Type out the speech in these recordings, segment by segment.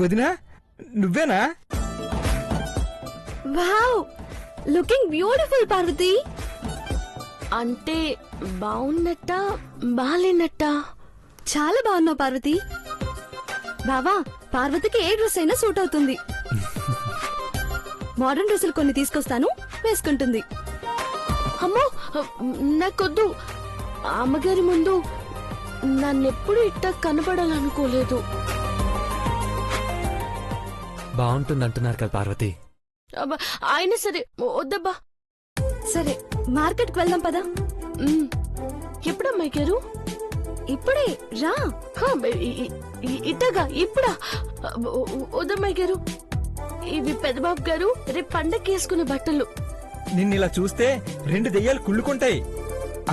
వదినా నువ్వేనా? Wow, looking beautiful Parvathi. అంటే బాగున్నట్ట బాలేనట్ట? చాలా బాగున్నావు పార్వతి. బావా, పార్వతికి ఏ డ్రెస్ అయినా సూట్ అవుతుంది. మోడర్న్ డ్రెస్సులు కొన్ని తీసుకొస్తాను, వేసుకుంటుంది. అమ్మో నాకొద్దు. అమ్మగారి ముందు నన్నెప్పుడు ఇట్ట కనబడాలనుకోలేదు. బాగుంటుందంటున్నారు కదా పార్వతి. అబ్బా, అయినా సరే వద్దబ్బా. సరే, మార్కెట్ కి వెళ్దాం పదా. ఎప్పుడమ్మాయి గారు? ఇప్పుడే రా. ఇట్టగా ఇప్పుడా? వద్దమ్మాయి గారు, ఇవి పెద్దబాబు గారు రేపు పండగకి వేసుకునే బట్టలు. నిన్నిలా చూస్తే 2 దెయ్యాలు కుళ్ళుకుంటాయి.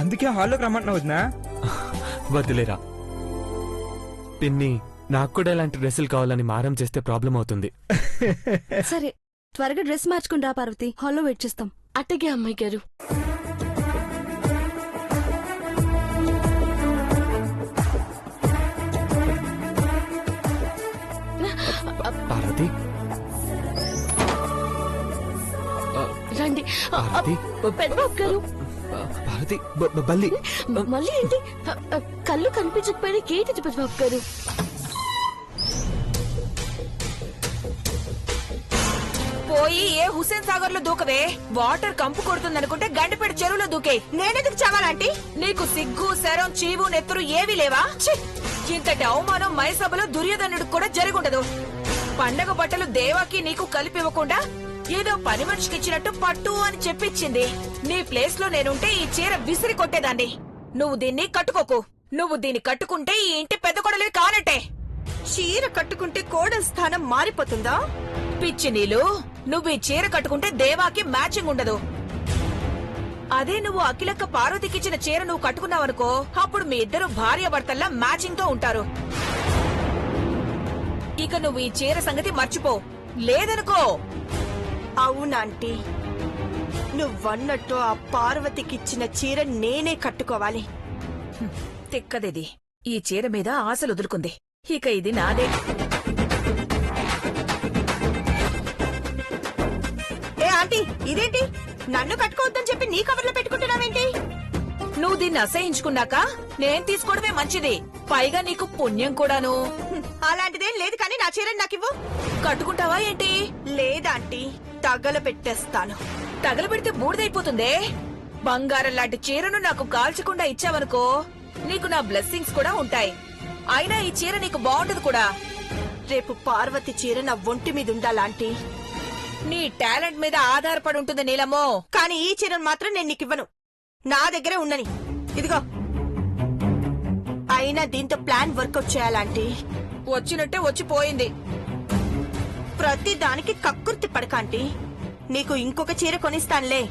అందుకే హాల్లోకి రమ్మంటున్నా వదినా. వదిలేరా పిన్ని, నాకు కూడా ఇలాంటి డ్రెస్సులు కావాలని మారం చేస్తే ప్రాబ్లం అవుతుంది. సరే, త్వరగా డ్రెస్ మార్చుకుని రా పార్వతి, హాల్లో వెయిట్ చేస్తాం. అట్టగే అమ్మాయి గారు. పార్వతి రండి. పార్వతి పెద్దబాబు గారు. పార్వతి బల్లి. మళ్ళీ ఏంటి? కళ్ళు కనిపించకపోయినా ఏంటి పెద్దబాబు గారు? పోయి ఏ హుసేన్ సాగర్ లో దూకవే. వాటర్ కంపు కొడుతుందనుకుంటే గండిపేట చెరువులో దూకే. నేనెందుకు చావాలంటీ? నీకు సిగ్గు, శరం, చీవు, నెత్తురు ఏవీ లేవా? ఛీ! ఇంతటి అవమానం మైసభలో దుర్యోధనుడికి కూడా జరుగుండదు. పండగ బట్టలు దేవాకి నీకు కలిపివ్వకుండా ఏదో పని మనిషికిచ్చినట్టు పట్టు అని చెప్పించింది. నీ ప్లేస్ లో నేనుంటే ఈ చీర విసిరి కొట్టేదాన్ని. నువ్వు దీన్ని కట్టుకోకు. నువ్వు దీన్ని కట్టుకుంటే ఈ ఇంటి పెద్ద కొడలే కానట్టే. చీర కట్టుకుంటే కోడలి స్థానం మారిపోతుందా? పిచ్చి నీలు, నువ్వు ఈ చీర కట్టుకుంటే దేవాకి మ్యాచింగ్ ఉండదు. అదే నువ్వు అఖిలక్క పార్వతికిచ్చిన చీర నువ్వు కట్టుకున్నావనుకో, అప్పుడు మీ ఇద్దరు భార్యాభర్తల్లా మ్యాచింగ్ తో ఉంటారు. ఇక నువ్వు ఈ చీర సంగతి మర్చిపో. లేదనుకో. అవునాంటీ, నువ్వన్నట్టు ఆ పార్వతికిచ్చిన చీర నేనే కట్టుకోవాలి. తిక్కదిది ఈ చీర మీద ఆశలు వదులుకుంది. ఇక ఇది నాదే. ఏ ఆంటీ, ఇదేంటి? నన్ను కట్టుకోవద్దని చెప్పి నీ కవర్లో పెట్టుకుంటున్నావేంటి? నువ్వు దీన్ని అసహించుకున్నాక నేను తీసుకోవడమే మంచిది. పైగా నీకు పుణ్యం కూడాను. అలాంటిదేం లేదు, కానీ నా చీర నాకివ్వు. కట్టుకుంటావా ఏంటి? లేదాంటీ, తగల పెట్టేస్తాను. తగలబెడితే బూడిదైపోతుందే. బంగారం లాంటి చీరను నాకు కాల్చకుండా ఇచ్చావనుకో, నీకు నా బ్లెస్సింగ్స్ కూడా ఉంటాయి. అయినా ఈ చీర నీకు బాగుంటది కూడా. రేపు పార్వతి చీర నా ఒంటి మీద ఉండాలాంటీ. నీ టాలెంట్ మీద ఆధారపడి ఉంటుంది నీలమ్మో. కానీ ఈ చీరను మాత్రం నేను నీకివ్వను. నా దగ్గరే ఉండని. ఇదిగో. అయినా దీంతో ప్లాన్ వర్కౌట్ చేయాలంటీ. వచ్చినట్టే వచ్చిపోయింది. ప్రతి దానికి కక్కుర్తి పడకాంటీ. నీకు ఇంకొక చీర కొనిస్తానులే.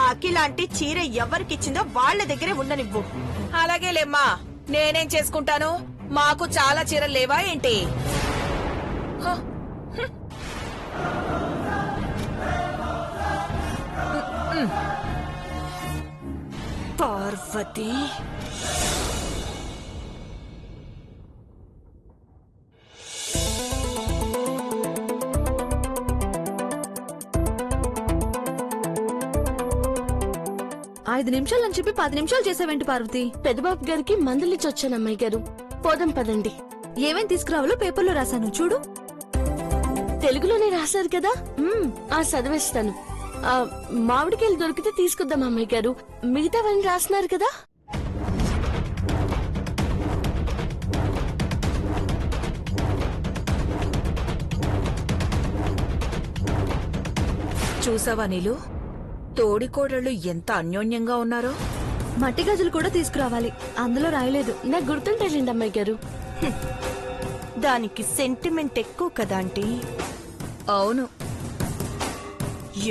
అఖిలాంటి చీర ఎవరికిచ్చిందో వాళ్ల దగ్గరే ఉండనివ్వు. అలాగే లేమ్మా, నేనేం చేసుకుంటాను? మాకు చాలా చీరలు లేవా ఏంటి? పార్వతి, ఐదు నిమిషాలని చెప్పి 10 నిమిషాలు చేసావేంటి పార్వతి? పెద్దబాబు గారికి మందులిచ్చి వచ్చాను అమ్మాయి గారు. పోదాం పదండి. ఏమేం తీసుకురావాలో పేపర్లో రాశాను చూడు. తెలుగులోనే రాశారు కదా, చదివేస్తాను. మామిడికాయలు దొరికితే తీసుకొద్దాం అమ్మాయి గారు. మిగతావన్నీ రాస్తున్నారు కదా. చూసావా నీలు, తోడికోడళ్ళు ఎంత అన్యోన్యంగా ఉన్నారో. మట్టి గాజులు కూడా తీసుకురావాలి, అందులో రాయలేదు. నాకు గుర్తుంటాయండి అమ్మాయి గారు. దానికి సెంటిమెంట్ ఎక్కువ కదా ఆంటీ. అవును.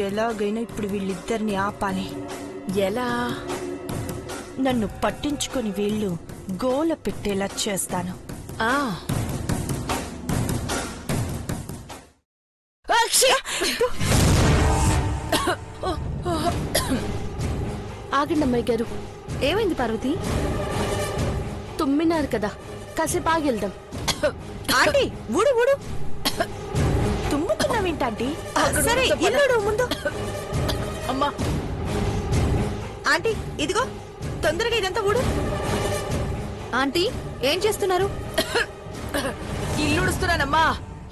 ఎలాగైనా ఇప్పుడు వీళ్ళిద్దరిని ఆపాలి. ఎలా? నన్ను పట్టించుకొని వీళ్ళు గోల పెట్టేలా చేస్తాను. ఆ ఆగండి అమ్మాయి గారు. ఏమైంది పార్వతి? తుమ్మినారు కదా, కాసేపు ఆగి వెళ్దాం. ఆంటీ ఊడు ఊడు తుమ్ముతున్నావేంటి? సరే ఇల్లుడు ముందు. అమ్మా ఆంటీ ఇదిగో తొందరగా ఇదంతా ఊడు. ఆంటీ ఏం చేస్తున్నారు? ఇల్లుడుస్తున్నానమ్మా.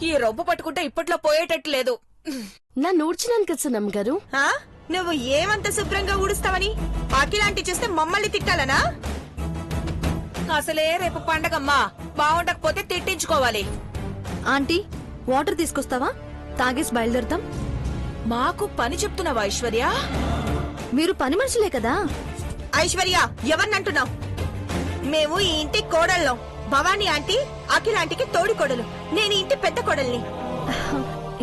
ఈ రొబ్బు పట్టుకుంటే ఇప్పట్లో పోయేటట్టు లేదు. నన్ను ఊడ్చినాను కదా సునమ్ గారు. ఆ? నువ్వు ఏమంత శుభ్రంగా ఊడుస్తావని అఖిలాంటి చేస్తే మమ్మల్ని తిట్టాలనా? అసలే రేపు పండగమ్మా, బాగుండకపోతే తిట్టించుకోవాలి. Aunty water తీసుకొస్తావా? తాగేసి బయలుదేరుతాం. మాకు పని చెప్తున్నావా ఐశ్వర్య? మీరు పని మనుషులే కదా. ఐశ్వర్య ఎవరినంటున్నావు? మేము ఈ ఇంటి కోడళ్ళం. భవానీ ఆంటీ అఖిలాంటికి తోడి కోడలు. నేను ఈ ఇంటి పెద్ద కోడల్ని.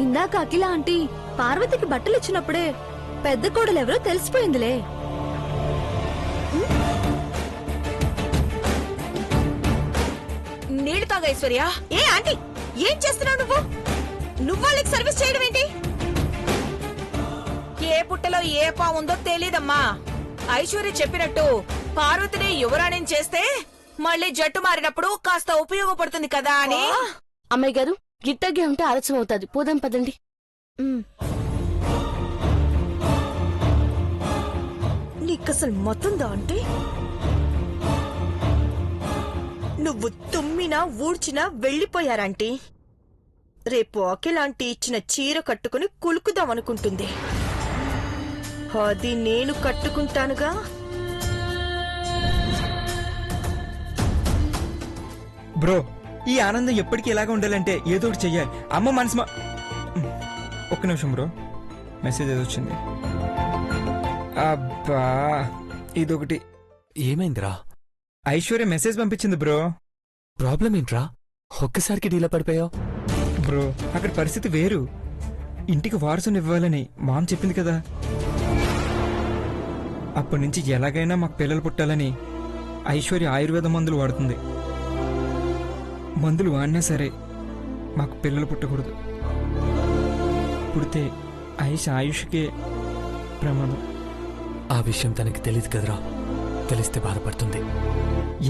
ఇందాక అఖిల ఆంటీ పార్వతికి బట్టలు ఇచ్చినప్పుడే పెద్ద కోడలెవరో తెలిసిపోయిందిలే. నీళ్లు తాగా ఐశ్వర్య. ఏ ఆంటీ ఏం చేస్తున్నావు నువ్వు? నువ్వు వాళ్ళకి సర్వీస్ చేయడం ఏంటి? ఏ పుట్టలో ఏ పా ఉందో తెలీదమ్మా. ఐశ్వర్య చెప్పినట్టు పార్వతిని యువరాణిని చేస్తే మళ్ళీ జట్టు మారినప్పుడు కాస్త ఉపయోగపడుతుంది కదా అని. అమ్మాయి గారు గిట్టగ్గా ఉంటే ఆలస్యం అవుతుంది. పోదాం పదండి. నీకసలు మొత్తందా అంటే? నువ్వు తుమ్మినా ఊడ్చినా వెళ్లిపోయారంటీ. రేపు అఖిలాంటి ఇచ్చిన చీర కట్టుకుని కులుకుదామనుకుంటుంది. అది నేను కట్టుకుంటానుగా. బ్రో, ఈ ఆనందం ఎప్పటికీ ఇలాగా ఉండాలంటే ఏదో ఒకటి చెయ్యాలి. అమ్మ మనసు ఒక్క నిమిషం బ్రో, మెసేజ్ ఏదో వచ్చింది. అబ్బా ఇదొకటి. ఏమైందిరా? ఐశ్వర్య మెసేజ్ పంపించింది బ్రో. ప్రాబ్లం ఏంట్రా? ఒక్కసారికి డీలా పడిపోయావు. బ్రో అక్కడ పరిస్థితి వేరు. ఇంటికి వారసుని ఇవ్వాలని మామ్ చెప్పింది కదా. అప్పటి నుంచి ఎలాగైనా మాకు పిల్లలు పుట్టాలని ఐశ్వర్య ఆయుర్వేద మందులు వాడుతుంది. మందులు వాడినా సరే మాకు పిల్లలు పుట్టకూడదు. పుడితే ఆయుష్కే ప్రమాదం. ఆ విషయం తనకి తెలియదు కదరా. తెలిస్తే బాధపడుతుంది.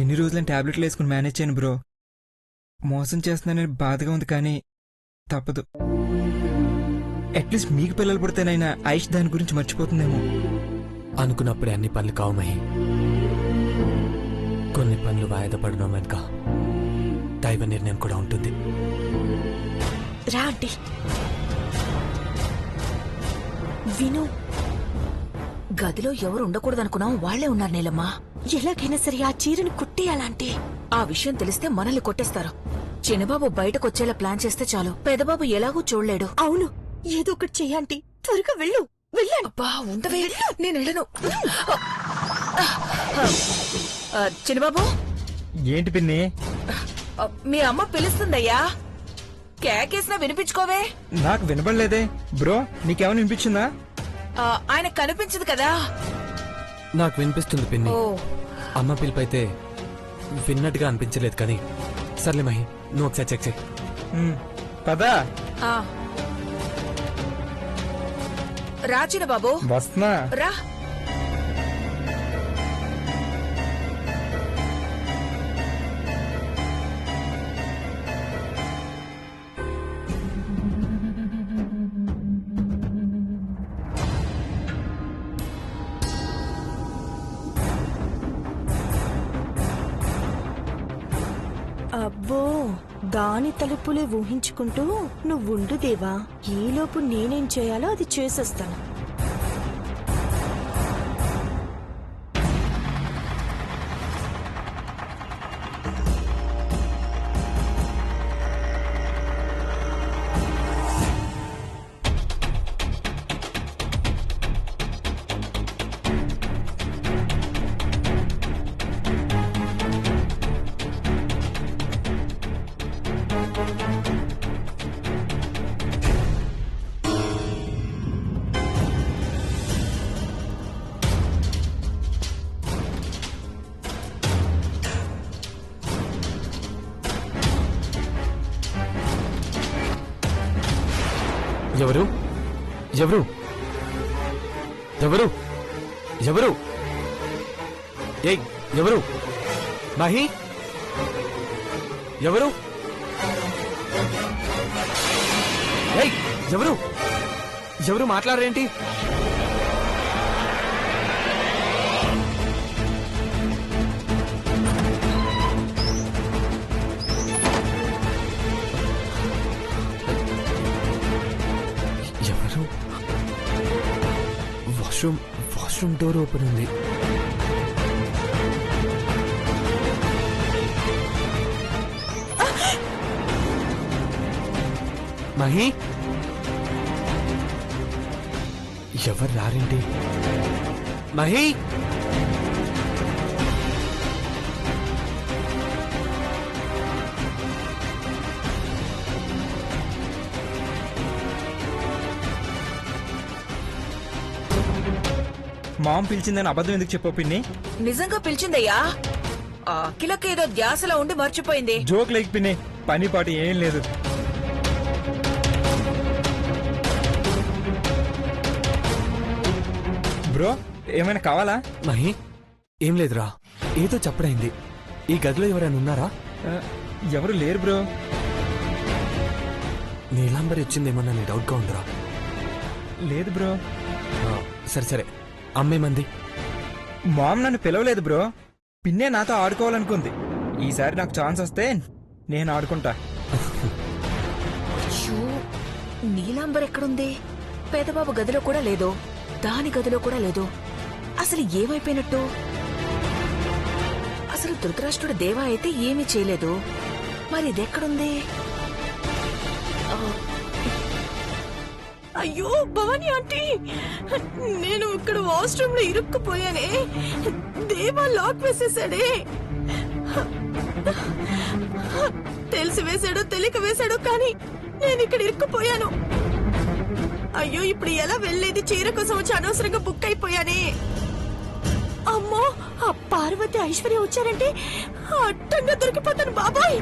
ఎన్ని రోజులని టాబ్లెట్లు వేసుకుని మేనేజ్ చేయను బ్రో. మోసం చేస్తున్నానని బాధగా ఉంది కానీ తప్పదు. అట్లీస్ట్ మీకు పిల్లలు పుడితేనైనా ఆయుష్ దాని గురించి మర్చిపోతుందేమో. అనుకున్నప్పుడే అన్ని పనులు కావు మహి. కొన్ని పనులు వాయిదా పడడం వెనుక దైవ నిర్ణయం కూడా ఉంటుంది. రా ఆంటీ. విను, గదిలో ఎవరు ఉండకూడదనుకున్నాం వాళ్లే ఉన్నారు నీలమ్మా. ఎలాగైనా సరే ఆ చీరని కుట్టేయాలంటే. ఆ విషయం తెలిస్తే మనల్ని కొట్టేస్తారు. చిన్నబాబు బయటకొచ్చేలా ప్లాన్ చేస్తే చాలు. పెదబాబు ఎలాగూ చూడలేడు. అవును, ఏదో ఒకటి చెయ్యండి. త్వరగా వెళ్ళు. వెళ్ళండి. అబ్బా ఉండవే, నేను వెళ్ళను. చిన్నబాబు, ఏంటి పిన్ని? మీ అమ్మ పిలుస్తుందయ్యా. కేకేసినా వినిపించుకోవే. నాకు వినపడలేదే బ్రో. నీకేమైనా వినిపించిందా? ఆయన కనిపించదు కదా. నాకు వినిపిస్తుంది పిన్ని. ఓ అమ్మ పిలిపైతే విన్నట్టుగా అనిపించలేదు కానీ సర్లే మహి, నువ్వు ఒకసారి చెక్ చెక్. పదా ఆ. రా చిన్నబాబు, వస్తున్నా. రా. అబ్బో, దాని తలుపులే ఊహించుకుంటూ నువ్వుండు దేవా. ఈలోపు నేనేం చేయాలో అది చేసేస్తాను. ఎవరు ఎవరు ఎవరు ఎవరు? ఏయ్ ఎవరు? మహి ఎవరు? ఏయ్, ఎవరు ఎవరు మాట్లాడరేంటి? ఎవరు? వాష్రూమ్ డోర్ ఓపెన్ ఉంది. మహి, ఎవరు రారేంటి? మహి, మామ్ పిలిచిందని అబద్ధం ఎందుకు చెప్పు పిన్ని? నిజంగా పిలిచిందయ్యా. ఆ అఖిలకి ఏదో ధ్యాసలో ఉండి మర్చిపోయింది. జోక్ లేక పిన్ని, పని పాటు ఏం లేదు. బ్రో ఏమైనా కావాలా? మహి, ఏం లేదురా, ఏదో చెప్పడైంది. ఈ గదిలో ఎవరైనా ఉన్నారా? ఆ, ఎవరు లేరు బ్రో. నీలాంబరి వచ్చిందేమన్నా నీ డౌట్గా ఉందిరా. లేదు బ్రో. సరే సరే, అమ్మేమంది? మామ్ నన్ను పిలవలేదు బ్రో. పిన్నే నాతో ఆడుకోవాలనుకుంది. ఈసారి నాకు ఛాన్స్ వస్తే నేను ఆడుకుంటా. అయ్యో, నీలాంబర్ ఎక్కడుంది? పేదబాబు గదిలో కూడా లేదు, దాని గదిలో కూడా లేదు. అసలు ఏమైపోయినట్టు? అసలు ధృతరాష్ట్రుడు దేవా అయితే ఏమీ చేయలేదు, మరి ఇదెక్కడుంది? అయ్యో భవానీ ఆంటీ, నేను ఇక్కడ వాష్రూమ్ లో ఇరుక్కుపోయానే. దేవా లాక్ వేసేసాడే. తెలిసి వేశాడో తెలియక వేశాడో కానీ నేను ఇక్కడ ఇరుక్కుపోయాను. అయ్యో, ఇప్పుడు ఎలా వెళ్లేది? చీర కోసం వచ్చి అనవసరంగా బుక్ అయిపోయానే. అమ్మో, ఆ పార్వతి ఐశ్వర్య వచ్చారంటే అట్టంగా దొరికిపోతాను బాబాయ్.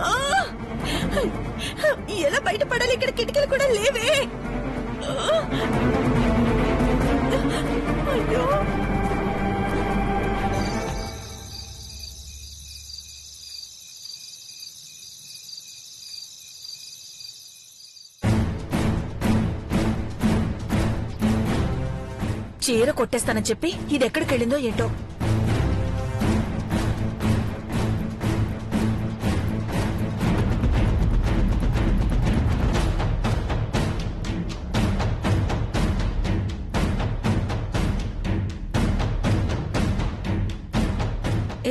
ఆ! ఎలా బయటపడాలి? ఇక్కడ కిటికీలు కూడా లేవే. ఆ! అయ్యో, చీర కొట్టేస్తానని చెప్పి ఇది ఎక్కడికెళ్ళిందో ఏంటో.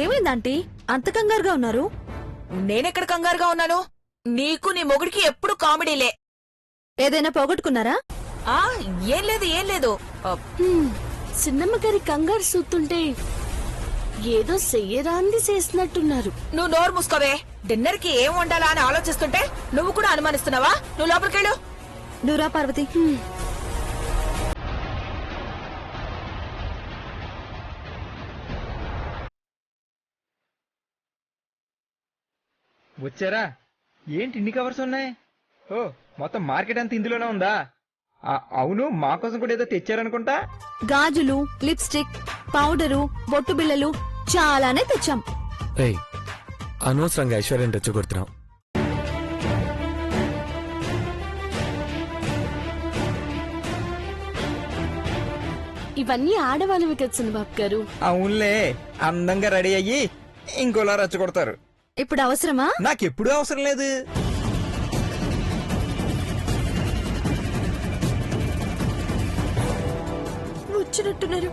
ఏమైందంటీ అంత కంగారుగా ఉన్నారు? నేనెక్కడ కంగారుగా ఉన్నాను? నీకు నీ మొగుడికి ఎప్పుడు కామెడీలే. ఏదైనా పోగొట్టుకున్నారా? ఆ ఏం లేదు ఏం లేదు. చిన్నమ్మ గారి కంగారు చూస్తుంటే ఏదో చెయ్యరాంది చేసినట్టున్నారు. నువ్వు నోరు మూసుకోవే. డిన్నర్ కి ఏం వండాలా అని ఆలోచిస్తుంటే నువ్వు కూడా అనుమానిస్తున్నావా? నువ్వు లోపలికెళ్ళు. నువ్వురా పార్వతి. వచ్చారా? ఏంటి ఇన్ని కవర్స్ ఉన్నాయి? ఓ, మొత్తం మార్కెట్ అంతా ఇందులోనే ఉందా? అవును, మా కోసం కూడా ఏదో తెచ్చారనుకుంటా. గాజులు, లిప్స్టిక్, పౌడరు, బొట్టు బిళ్ళలు చాలానే తెచ్చాం. ఏయ్, అనవసరంగా ఐశ్వర్యం తెచ్చగొడుతున్నావు. ఇవన్నీ ఆడవాళ్ళవి కదా చిన్నబాబు గారు. అవునులే, అందంగా రెడీ అయ్యి ఇంకోలా రెచ్చగొడతారు. ఇప్పుడు అవసరమా? నాకెప్పుడూ అవసరం లేదు. వచ్చినట్టున్నారు.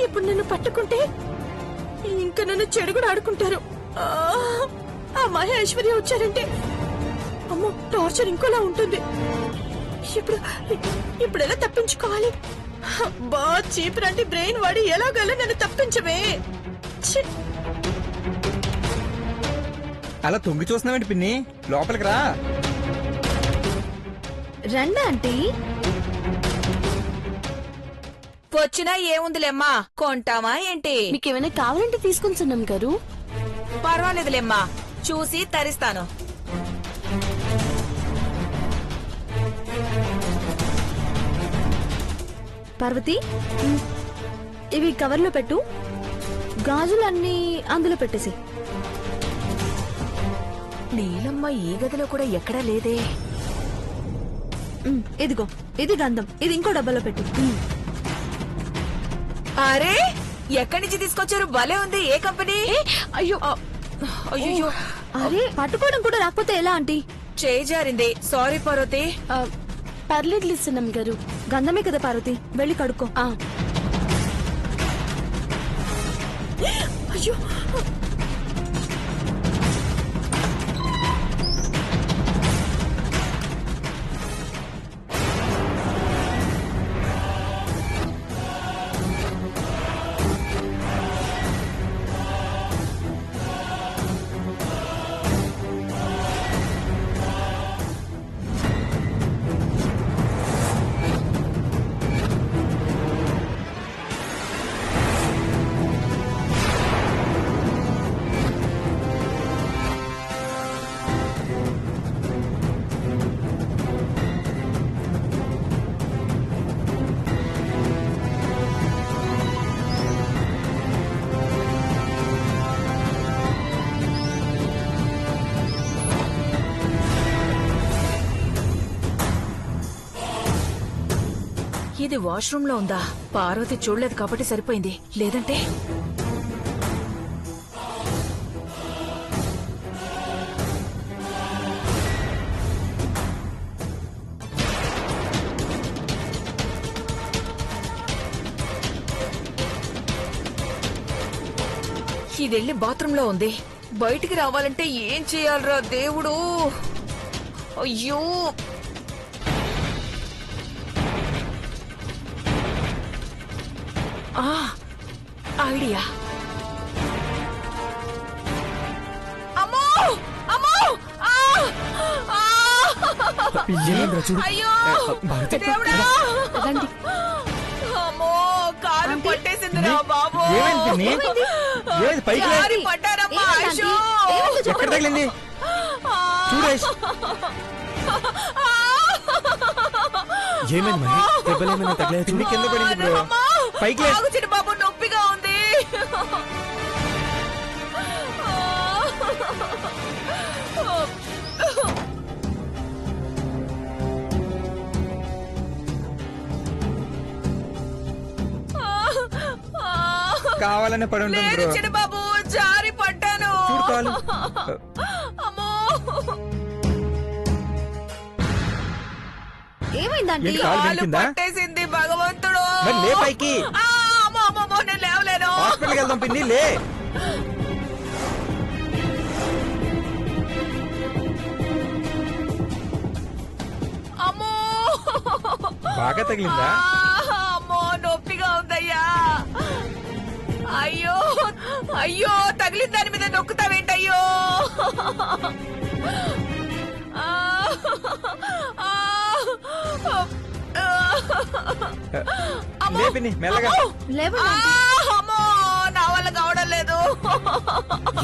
ఇప్పుడు నన్ను పట్టుకుంటే ఇంకా నన్ను చెడు కూడా ఆడుకుంటారు. ఆ మాయ ఐశ్వర్య వచ్చారంటే అమ్మో, టార్చర్ ఇంకోలా ఉంటుంది. ఇప్పుడు ఎలా తప్పించుకోవాలి? బా చీప్ లాంటి బ్రెయిన్ వాడి ఎలాగలా నన్ను తప్పించవే. ఛీ! అలా తొంగి చూస్తున్నావేంటి పిన్ని? లోపలికి రా. రండి ఆంటీ. వచ్చినా ఏముందిలేమ్మా, కొంటామా ఏంటి? మీకేమైనా కావాలంటే తీసుకుని చిన్నమ్మ గారు. పర్వాలేదులేమ్మా, చూసి తరిస్తాను. పార్వతి, ఇవి కవర్లో పెట్టు. గాజులన్నీ అందులో పెట్టేసి. నీలమ్మ ఈ గదిలో కూడా ఎక్కడా లేదే. ఇదిగో ఇది గంధం, ఇది ఇంకో డబ్బాలో పెట్టు. అరే ఎక్కడి నుంచి తీసుకొచ్చారు? భలే ఉంది. ఏ కంపెనీ? అయ్యో అయ్యో అరే పట్టుకోవడం కూడా రాకపోతే ఎలా ఆంటీ? చేయి జారింది. సారీ పార్వతి. పర్లేదు సున్నం గారు. గంధమే కదా పార్వతి, వెళ్ళి కడుక్కో. అయ్యో ఇది వాష్రూమ్ లో ఉందా? పార్వతి చూడలేదు కాబట్టి సరిపోయింది, లేదంటే ఇదెళ్ళి బాత్రూమ్ లో ఉంది. బయటికి రావాలంటే ఏం చేయాలరా దేవుడు? అయ్యో ఐడియా. అమ్మో అమ్మో ఏమైందిరా చూడు. అయ్యో భారతి, దేవుడా! రండి. అమ్మో కాలు పట్టేసిందిరా బాబు. ఏమైంది పిన్ని? ఏమైంది? పైకి లే. జారి పడ్డారమ్మా. ఏమైంది అయ్యో! ఆంటీ? ఎక్కడ తగిలింది? చూడు ఐష్. ఏమైంది మహి? దెబ్బలేమైనా తగిలాయా చూడు. పిన్ని కింద పడింది బ్రో. అమ్మా! పైకి లే. ఆగు చిన్న బాబు, నొప్పిగా ఉంది. కావాలనే పడి ఉంటుంది లేదు బ్రో. చిన్న బాబు, జారి పడ్డాను. చూడు కాలు. అమ్మో ఏమైందండి? ఏంటి కాలు కాలు బెణికిందా? పట్టేసింది భగవంతుడు. మరి లే పైకి. అమ్మో అమ్మో నేను లేవలేను. హాస్పిటల్కి వెళ్దాం పిన్ని, లే. అమ్మో బాగా తగిలిందా? అమ్మో నొప్పిగా ఉందయ్యా. అయ్యో అయ్యో తగిలిన దాని మీద నొక్కుతావేంటయ్యో. లే పిన్ని, మెల్లగా. లేవండి ఆంటీ. అమ్మో నా వల్ల కావడం లేదు.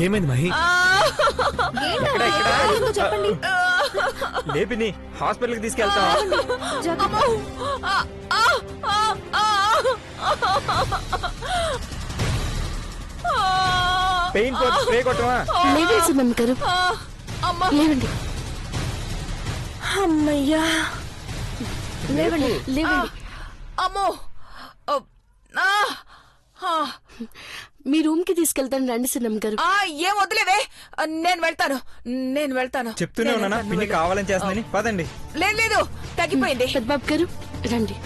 ఏమైంది మహి? ఏంటండి? ఎక్కడ తగిలిందో చెప్పండి. లే పిన్ని, హాస్పిటల్కి తీసుకెళ్తాం. జాగ్రత్త. అమ్మో పెయిన్ స్ప్రే కొట్టమా? లేవండి సున్నం గారు. అమ్మా లేవండి. అమ్మయ్యా. లేవండి. లేవండి. అమ్మో ఆ, ఆ, మీ రూమ్ కి తీసుకెళ్తాను రండి సున్నం గారు. ఆ, ఏం వద్దులేవే. నేను వెళ్తాను. చెప్తూనే నేను ఉన్నానా వెళ్తాను, పిన్ని వెళ్ళు. కావాలని చేస్తుందని. పదండి. లేదు తగ్గిపోయింది. పెద్దబాబు గారు రండి.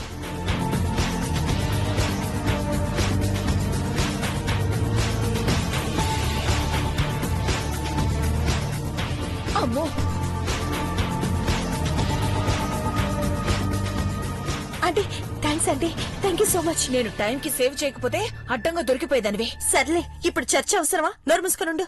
అమ్మో aunty thanks aunty, thank you so much. నేను టైంకి సేవ్ చేయకపోతే అడ్డంగా దొరికిపోయేదానివి. సర్లే ఇప్పుడు చర్చ అవసరమా? నోరు మూసుకొని ఉండు.